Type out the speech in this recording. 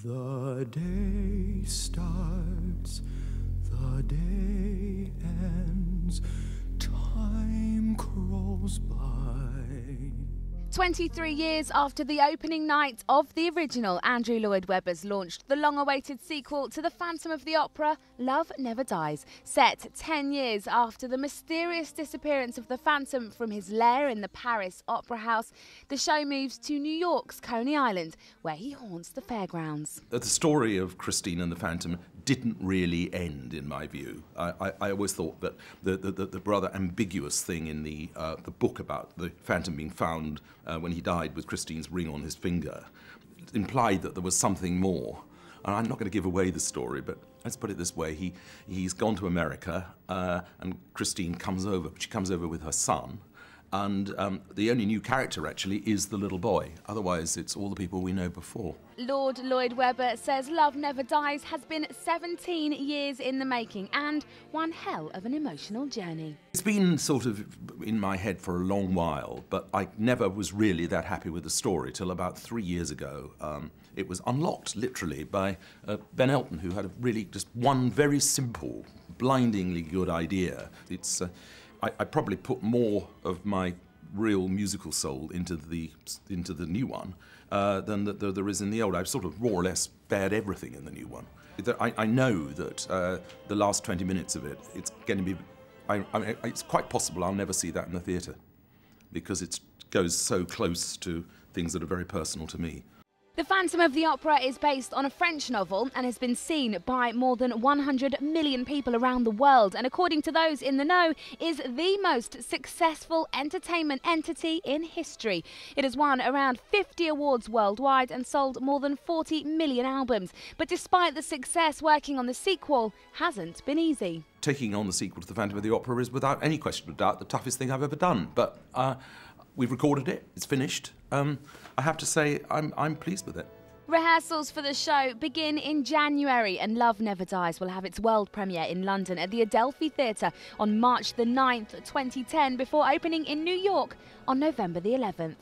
The day starts, the day ends, time crawls by. 23 years after the opening night of the original, Andrew Lloyd Webber's launched the long-awaited sequel to The Phantom of the Opera, Love Never Dies. Set 10 years after the mysterious disappearance of the Phantom from his lair in the Paris Opera House, the show moves to New York's Coney Island, where he haunts the fairgrounds. The story of Christine and the Phantom didn't really end, in my view. I always thought that the rather ambiguous thing in the book about the Phantom being found when he died with Christine's ring on his finger implied that there was something more. And I'm not going to give away the story, but let's put it this way. He's gone to America and Christine comes over. She comes over with her son. And the only new character, actually, is the little boy. Otherwise, it's all the people we know before. Lord Lloyd Webber says Love Never Dies has been 17 years in the making and one hell of an emotional journey. It's been sort of in my head for a long while, but I never was really that happy with the story till about 3 years ago. It was unlocked, literally, by Ben Elton, who had really just one very simple, blindingly good idea. It's... I probably put more of my real musical soul into the new one than there is in the old. I've sort of more or less spared everything in the new one. I know that the last 20 minutes of it, it's going to be... it's quite possible I'll never see that in the theatre because it goes so close to things that are very personal to me. The Phantom of the Opera is based on a French novel and has been seen by more than 100 million people around the world, and according to those in the know, is the most successful entertainment entity in history. It has won around 50 awards worldwide and sold more than 40 million albums. But despite the success, working on the sequel hasn't been easy. Taking on the sequel to The Phantom of the Opera is, without any question of doubt, the toughest thing I've ever done. But we've recorded it, it's finished. I have to say, I'm pleased with it. Rehearsals for the show begin in January and Love Never Dies will have its world premiere in London at the Adelphi Theatre on March the 9th, 2010, before opening in New York on November the 11th.